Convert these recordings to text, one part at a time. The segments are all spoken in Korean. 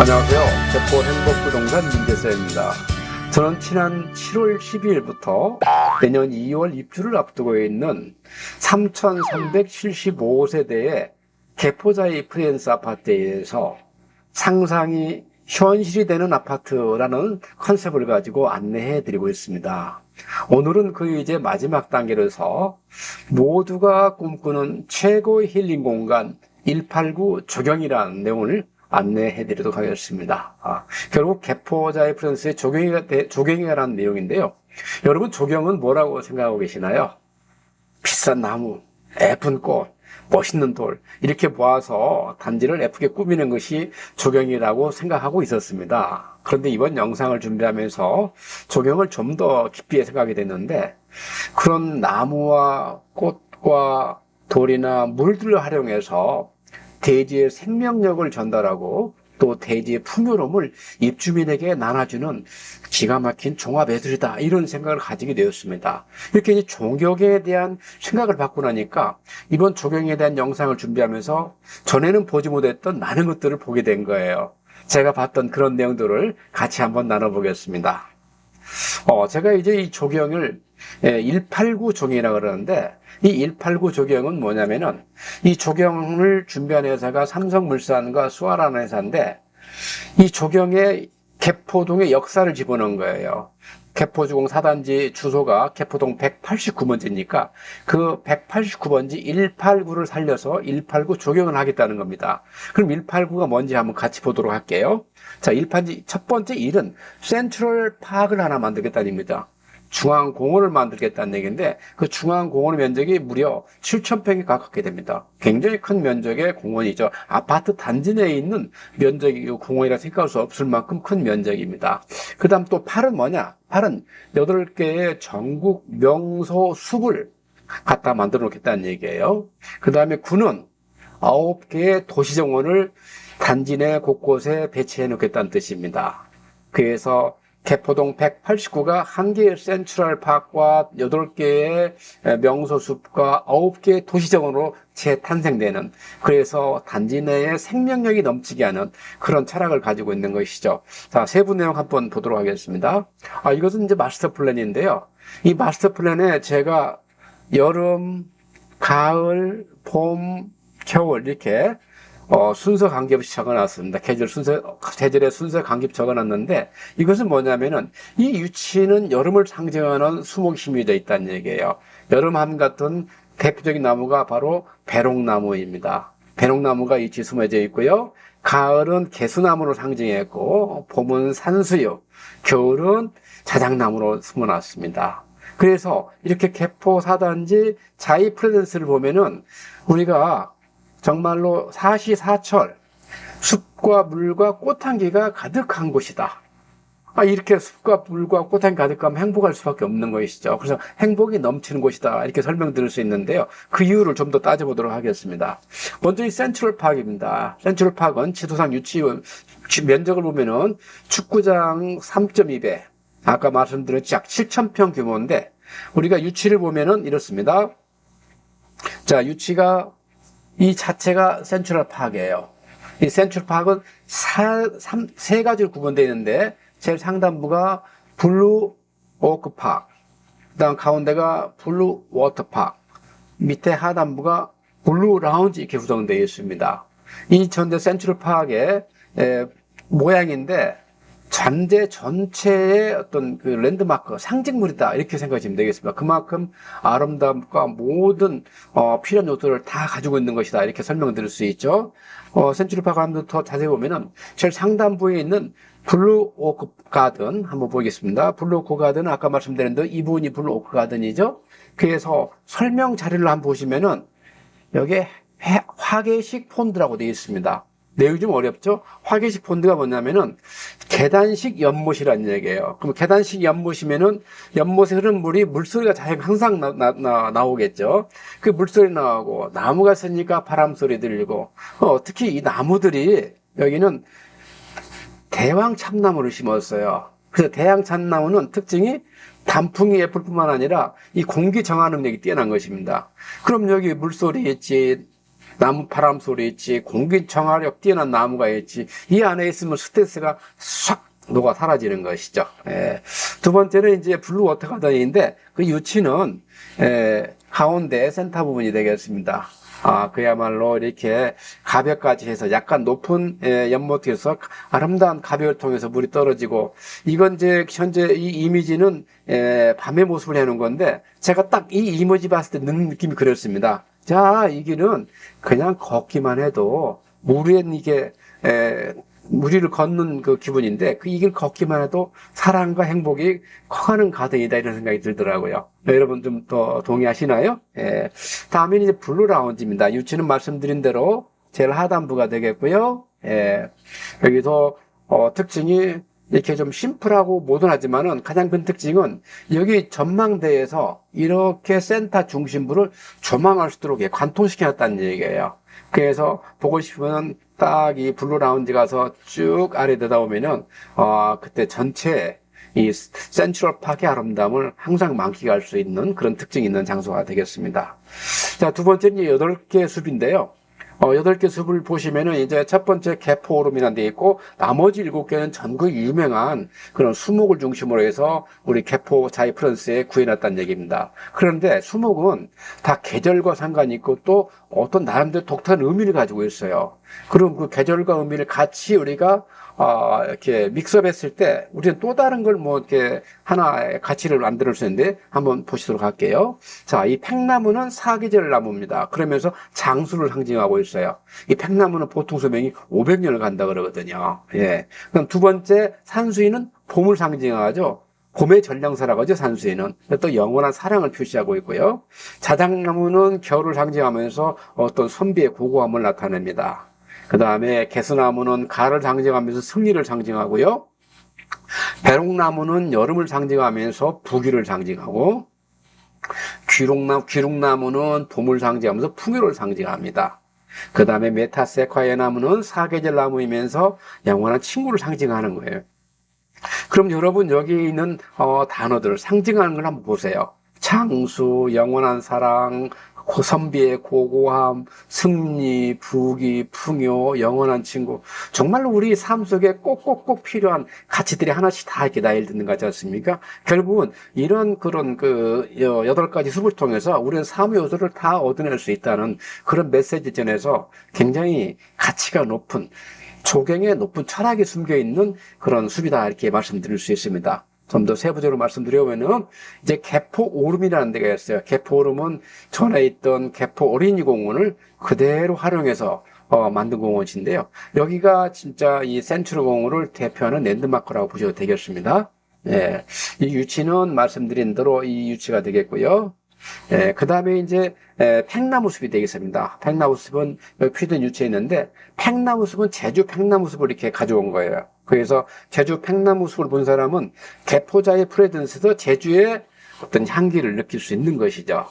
안녕하세요. 개포행복부동산 민재서입니다. 저는 지난 7월 12일부터 내년 2월 입주를 앞두고 있는 3,375세대의 개포자이 프리랜스 아파트에 대해서 상상이 현실이 되는 아파트라는 컨셉을 가지고 안내해 드리고 있습니다. 오늘은 그 이제 마지막 단계로서 모두가 꿈꾸는 최고의 힐링 공간 189 조경이라는 내용을 안내해 드리도록 하겠습니다. 결국 개포자이 프리랜스의 조경이라는 내용인데요. 여러분, 조경은 뭐라고 생각하고 계시나요? 비싼 나무, 예쁜 꽃, 멋있는 돌, 이렇게 모아서 단지를 예쁘게 꾸미는 것이 조경이라고 생각하고 있었습니다. 그런데 이번 영상을 준비하면서 조경을 좀 더 깊이 생각하게 됐는데, 그런 나무와 꽃과 돌이나 물들을 활용해서 대지의 생명력을 전달하고 또 대지의 풍요로움을 입주민에게 나눠주는 기가 막힌 종합예술이다, 이런 생각을 가지게 되었습니다. 이렇게 이제 조경에 대한 생각을 받고 나니까 이번 조경에 대한 영상을 준비하면서 전에는 보지 못했던 많은 것들을 보게 된 거예요. 제가 봤던 그런 내용들을 같이 한번 나눠보겠습니다. 제가 이제 이 조경을 189 조경이라고 그러는데, 이 189 조경은 뭐냐면은, 이 조경을 준비한 회사가 삼성물산과 수아라는 회사인데, 이 조경에 개포동의 역사를 집어넣은 거예요. 개포주공 4단지 주소가 개포동 189번지니까 그 189번지 189를 살려서 189 조경을 하겠다는 겁니다. 그럼 189가 뭔지 한번 같이 보도록 할게요. 자, 첫 번째 일은 센트럴 파크를 하나 만들겠다는 얘기입니다. 중앙공원을 만들겠다는 얘기인데, 그 중앙공원의 면적이 무려 7,000평에 가깝게 됩니다. 굉장히 큰 면적의 공원이죠. 아파트 단지 내에 있는 면적이 공원이라 생각할 수 없을 만큼 큰 면적입니다. 그 다음 또 8은 뭐냐? 8은 8개의 전국 명소 숲을 갖다 만들어 놓겠다는 얘기예요. 그 다음에 9는 9개의 도시정원을 단지 내 곳곳에 배치해 놓겠다는 뜻입니다. 그래서 개포동 189가 1개의 센트럴파크와 8개의 명소숲과 9개의 도시정원으로 재탄생되는, 그래서 단지 내에 생명력이 넘치게 하는 그런 철학을 가지고 있는 것이죠. 자, 세부 내용 한번 보도록 하겠습니다. 이것은 이제 마스터 플랜인데요. 이 마스터 플랜에 제가 여름, 가을, 봄, 겨울 이렇게 순서 관계없이 적어놨습니다. 계절의 순서 관계없이 적어놨는데, 이것은 뭐냐면은, 이 유치는 여름을 상징하는 수목이 힘이 되어 있다는 얘기예요. 여름함 같은 대표적인 나무가 바로 배롱나무입니다. 배롱나무가 이치 숨어져 있고요. 가을은 개수나무로 상징했고, 봄은 산수유, 겨울은 자작나무로 숨어놨습니다. 그래서 이렇게 개포 4단지 자이 프레젠스를 보면은 우리가 정말로 사시사철 숲과 물과 꽃향기가 가득한 곳이다. 이렇게 숲과 물과 꽃향기 가득하면 행복할 수밖에 없는 것이죠. 그래서 행복이 넘치는 곳이다, 이렇게 설명드릴 수 있는데요. 그 이유를 좀 더 따져보도록 하겠습니다. 먼저 이 센트럴파크입니다. 센트럴파크는 지도상 유치 면적을 보면은 축구장 3.2배, 아까 말씀드렸지 약 7,000평 규모인데, 우리가 유치를 보면은 이렇습니다. 자, 유치가 이 자체가 센트럴파크예요. 이 센트럴파크는 세 가지로 구분되어 있는데, 제일 상단부가 블루 오크파크, 그다음 가운데가 블루 워터파크, 밑에 하단부가 블루 라운지, 이렇게 구성되어 있습니다. 이 전대 센트럴파크의 모양인데, 잔재 전체의 어떤 그 랜드마크, 상징물이다, 이렇게 생각하시면 되겠습니다. 그만큼 아름다움과 모든 필요한 요소를 다 가지고 있는 것이다, 이렇게 설명드릴 수 있죠. 센츄리파크 한번 더 자세히 보면은 제일 상단부에 있는 블루 오크 가든 한번 보겠습니다. 블루 오크 가든은 아까 말씀드린 대로 이 부분이 블루 오크 가든이죠. 그래서 설명 자료를 한번 보시면은 여기에 화계식 폰드라고 되어 있습니다. 내용이 좀 어렵죠? 화계식 폰드가 뭐냐면은 계단식 연못이라는 얘기예요. 그럼 계단식 연못이면은 연못에 흐르는 물이 물소리가 항상 나오겠죠. 그 물소리 나오고, 나무가 있으니까 바람 소리 들리고, 특히 이 나무들이 여기는 대왕 참나무를 심었어요. 그래서 대왕 참나무는 특징이 단풍이 예쁠 뿐만 아니라 이 공기 정화 능력이 뛰어난 것입니다. 그럼 여기 물소리 있지, 나무 바람 소리 있지, 공기청하력 뛰어난 나무가 있지, 이 안에 있으면 스트레스가 싹 녹아 사라지는 것이죠. 예. 두 번째는 이제 블루 워터 가든인데, 그 유치는, 가운데 센터 부분이 되겠습니다. 그야말로 이렇게 가벽까지 해서 약간 높은 연못에서 아름다운 가벽을 통해서 물이 떨어지고, 이건 이제 현재 이 이미지는 밤의 모습을 해놓은 건데, 제가 딱 이 이미지 봤을 때 는 느낌이 그랬습니다. 자, 이 길은 그냥 걷기만 해도 물엔 이게 무리를 걷는 그 기분인데, 이 길 걷기만 해도 사랑과 행복이 커가는 가든이다, 이런 생각이 들더라고요. 여러분 좀 더 동의하시나요? 다음에는 이제 블루 라운지입니다. 유치는 말씀드린 대로 제일 하단부가 되겠고요. 여기서 특징이 이렇게 좀 심플하고 모던하지만은 가장 큰 특징은 여기 전망대에서 이렇게 센터 중심부를 조망할 수 있도록 관통시켜놨다는 얘기예요. 그래서 보고 싶으면 딱 이 블루 라운지 가서 쭉 아래 내다보면은 그때 전체 이 센트럴 파크의 아름다움을 항상 만끽할 수 있는 그런 특징이 있는 장소가 되겠습니다. 자, 두 번째는 8개 숲인데요. 8개 숲을 보시면은 이제 첫 번째 개포오름이라는 데 있고, 나머지 7개는 전국 유명한 그런 수목을 중심으로 해서 우리 개포 자이프런스에 구해놨다는 얘기입니다. 그런데 수목은 다 계절과 상관이 있고 또 어떤 나름대로 독특한 의미를 가지고 있어요. 그럼 그 계절과 의미를 같이 우리가 이렇게 믹스업했을 때 우리는 또 다른 걸 뭐 이렇게 하나의 가치를 만들 수 있는데 한번 보시도록 할게요. 자, 이 팽나무는 사계절 나무입니다. 그러면서 장수를 상징하고 있어요. 이 팽나무는 보통 수명이 500년을 간다 그러거든요. 예. 그럼 두 번째 산수인은 봄을 상징하죠. 봄의 전령사라고 하죠, 산수인은. 또 영원한 사랑을 표시하고 있고요. 자작나무는 겨울을 상징하면서 어떤 선비의 고고함을 나타냅니다. 그 다음에 개수나무는 가을을 상징하면서 승리를 상징하고요. 배롱나무는 여름을 상징하면서 부귀를 상징하고, 귀룩나무는 봄을 상징하면서 풍요를 상징합니다. 그 다음에 메타세콰이어 나무는 사계절 나무이면서 영원한 친구를 상징하는 거예요. 그럼 여러분 여기 있는 단어들을 상징하는 걸 한번 보세요. 장수, 영원한 사랑, 선비의 고고함, 승리, 부귀, 풍요, 영원한 친구. 정말로 우리 삶 속에 꼭꼭꼭 필요한 가치들이 하나씩 다 이렇게 나열 듣는 거 같지 않습니까? 결국은 이런 그런 8가지 숲을 통해서 우리는 삶의 요소를 다 얻어낼 수 있다는 그런 메시지 전에서 굉장히 가치가 높은, 조경에 높은 철학이 숨겨 있는 그런 숲이다, 이렇게 말씀드릴 수 있습니다. 좀 더 세부적으로 말씀드려보면은, 이제 개포 오름이라는 데가 있어요. 개포 오름은 전에 있던 개포 어린이공원을 그대로 활용해서 만든 공원인데요. 여기가 진짜 이 센트럴 공원을 대표하는 랜드마크라고 보셔도 되겠습니다. 예. 이 유치는 말씀드린 대로 이 유치가 되겠고요. 그 다음에 이제 팽나무 숲이 되겠습니다. 팽나무 숲은 여기 퓨전 유치에 있는데, 팽나무 숲은 제주 팽나무 숲을 이렇게 가져온 거예요. 그래서 제주 팽나무 숲을 본 사람은 개포자의 프레젠스도 제주의 어떤 향기를 느낄 수 있는 것이죠.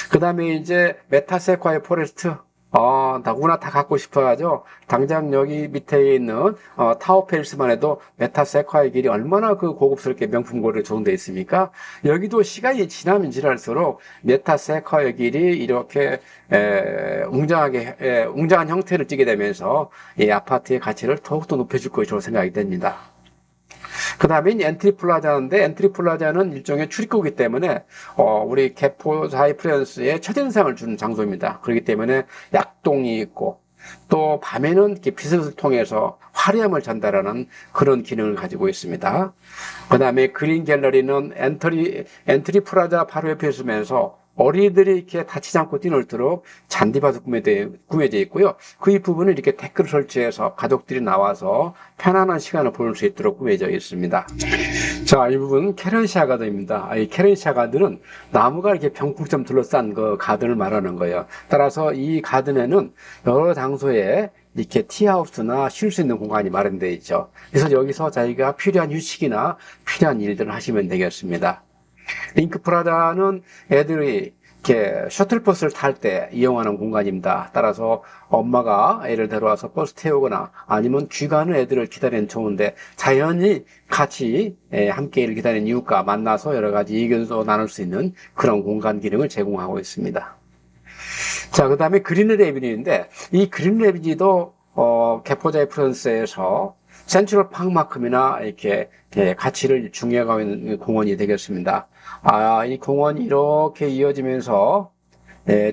그 다음에 이제 메타세콰이어 포레스트, 누구나 다 갖고 싶어 하죠. 당장 여기 밑에 있는 타워펠스만 해도 메타세콰이어 길이 얼마나 그 고급스럽게 명품고를 조성되어 있습니까? 여기도 시간이 지나면 지날수록 메타세콰이어 길이 이렇게 웅장한 형태를 띠게 되면서 이 아파트의 가치를 더욱더 높여줄 것이라고 생각이 됩니다. 그 다음에 엔트리 플라자인데, 엔트리 플라자는 일종의 출입구이기 때문에 우리 개포 하이프랜스의 첫인상을 주는 장소입니다. 그렇기 때문에 약동이 있고, 또 밤에는 이렇게 빛을 통해서 화려함을 전달하는 그런 기능을 가지고 있습니다. 그 다음에 그린 갤러리는 엔트리 플라자 바로 옆에 있으면서 어린이들이 이렇게 다치지 않고 뛰놀도록 잔디밭으로 꾸며져 있고요. 그 윗부분은 이렇게 데크를 설치해서 가족들이 나와서 편안한 시간을 보낼 수 있도록 꾸며져 있습니다. 자, 이 부분은 캐런시아 가든입니다. 이 캐런시아 가든은 나무가 이렇게 병풍처럼 둘러싼 그 가든을 말하는 거예요. 따라서 이 가든에는 여러 장소에 이렇게 티하우스나 쉴 수 있는 공간이 마련되어 있죠. 그래서 여기서 자기가 필요한 휴식이나 필요한 일들을 하시면 되겠습니다. 링크 프라자는 애들이 이렇게 셔틀버스를 탈 때 이용하는 공간입니다. 따라서 엄마가 애를 데려와서 버스 태우거나 아니면 귀가하는 애들을 기다리는 좋은데, 자연히 같이 함께 일을 기다리는 이웃과 만나서 여러 가지 의견도 나눌 수 있는 그런 공간 기능을 제공하고 있습니다. 자, 그 다음에 그린힐 에비뉴인데, 이 그린힐 에비뉴도, 개포자의 프랑스에서 센트럴 파크만큼이나 이렇게 가치를 중요하고 있는 공원이 되겠습니다. 이 공원이 이렇게 이어지면서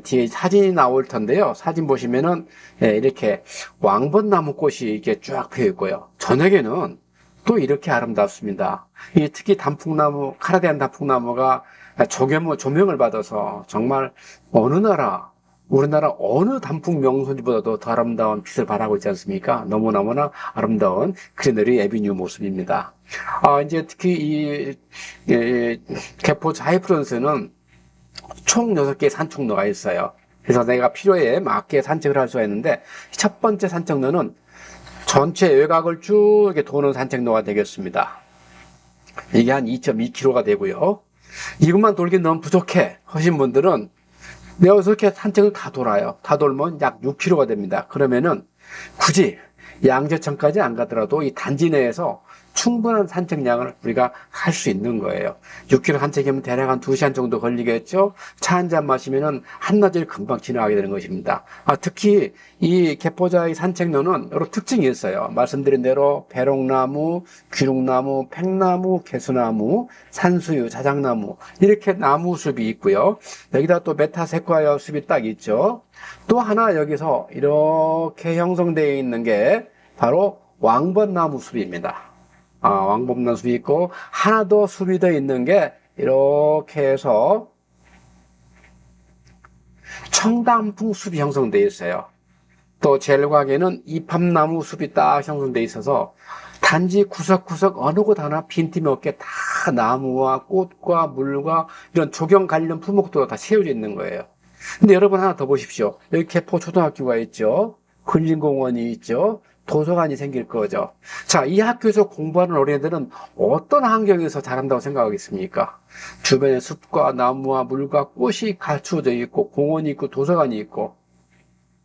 뒤에 사진이 나올 텐데요. 사진 보시면은 이렇게 왕벚나무 꽃이 이렇게 쫙 피어 있고요. 저녁에는 또 이렇게 아름답습니다. 특히 단풍나무, 카라데안 단풍나무가 조명을 받아서 정말 우리나라 어느 단풍 명소지보다도 더 아름다운 빛을 발하고 있지 않습니까? 너무너무나 아름다운 그리너리 에비뉴 모습입니다. 이제 특히 개포 하이프런스는 총 6개의 산책로가 있어요. 그래서 내가 필요에 맞게 산책을 할 수가 있는데, 첫 번째 산책로는 전체 외곽을 쭉 이렇게 도는 산책로가 되겠습니다. 이게 한 2.2km가 되고요. 이것만 돌긴 너무 부족해 하신 분들은 내가 이렇게 산책을 다 돌아요. 다 돌면 약 6km가 됩니다. 그러면은 굳이 양재천까지 안 가더라도 이 단지 내에서 충분한 산책량을 우리가 할 수 있는 거예요. 6km 산책이면 대략 한 2시간 정도 걸리겠죠? 차 한 잔 마시면은 한낮을 금방 지나가게 되는 것입니다. 특히 이 개포자의 산책로는 여러 특징이 있어요. 말씀드린 대로 배롱나무, 귀룩나무, 팽나무, 개수나무, 산수유, 자작나무 이렇게 나무 숲이 있고요. 여기다 또 메타세콰이어 숲이 딱 있죠. 또 하나 여기서 이렇게 형성되어 있는 게 바로 왕벚나무 숲입니다. 왕벚나무 숲이 있고 하나 더 숲이 더 있는 게 이렇게 해서 청단풍 숲이 형성되어 있어요. 또 제일곽에는 이팝나무 숲이 딱 형성되어 있어서 단지 구석구석 어느 곳 하나 빈틈이 없게 다 나무와 꽃과 물과 이런 조경 관련 품목도가 다 채워져 있는 거예요. 근데 여러분 하나 더 보십시오. 여기 개포 초등학교가 있죠. 근린공원이 있죠. 도서관이 생길 거죠. 자, 이 학교에서 공부하는 어린애들은 어떤 환경에서 자란다고 생각하겠습니까? 주변에 숲과 나무와 물과 꽃이 갖추어져 있고 공원이 있고 도서관이 있고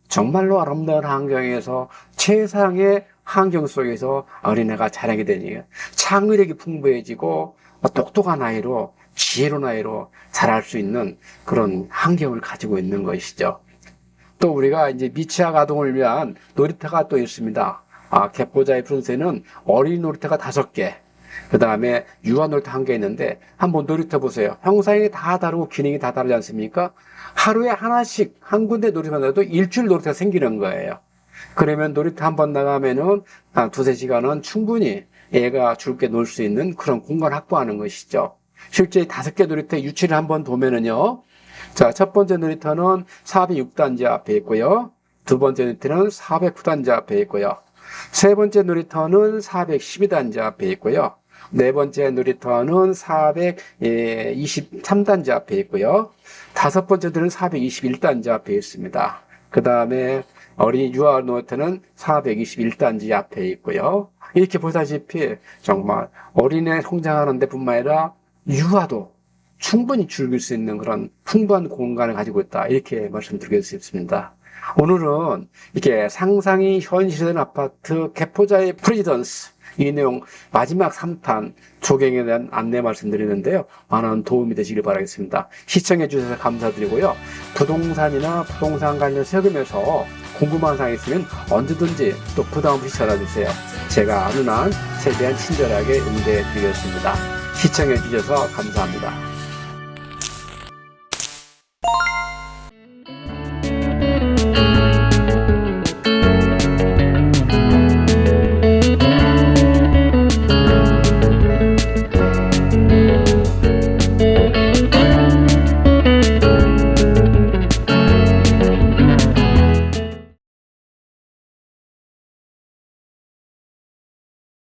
정말로 아름다운 환경에서 최상의 환경 속에서 어린애가 자라게 되니 창의력이 풍부해지고 똑똑한 아이로 지혜로운 아이로 자랄 수 있는 그런 환경을 가지고 있는 것이죠. 또 우리가 이제 미취학 아동을 위한 놀이터가 또 있습니다. 개포자의 프런스에는 어린이 놀이터가 5개, 그 다음에 유아 놀이터 1개 있는데 한번 놀이터 보세요. 형상이 다 다르고 기능이 다 다르지 않습니까? 하루에 하나씩 한 군데 놀이터만 나도 일주일 놀이터가 생기는 거예요. 그러면 놀이터 한 번 나가면은 한 2-3시간은 충분히 애가 즐겁게 놀 수 있는 그런 공간 확보하는 것이죠. 실제 5개 놀이터 유치를 한번 도면은요. 자, 첫 번째 놀이터는 406단지 앞에 있고요. 두 번째 놀이터는 409단지 앞에 있고요. 세 번째 놀이터는 412단지 앞에 있고요. 네 번째 놀이터는 423단지 앞에 있고요. 다섯 번째 놀이터는 421단지 앞에 있습니다. 그 다음에 어린이 유아 놀이터는 421단지 앞에 있고요. 이렇게 보다시피 정말 어린애 성장하는 데뿐만 아니라 유아도 충분히 즐길 수 있는 그런 풍부한 공간을 가지고 있다. 이렇게 말씀드리겠습니다. 오늘은 이렇게 상상이 현실된 아파트 개포자의 프레지던스 이 내용 마지막 3탄 조경에 대한 안내 말씀드리는데요. 많은 도움이 되시길 바라겠습니다. 시청해 주셔서 감사드리고요. 부동산이나 부동산 관련 세금에서 궁금한 사항이 있으면 언제든지 또 부담 없이 전화 주세요. 제가 아는 한 최대한 친절하게 응대해 드리겠습니다. 시청해 주셔서 감사합니다.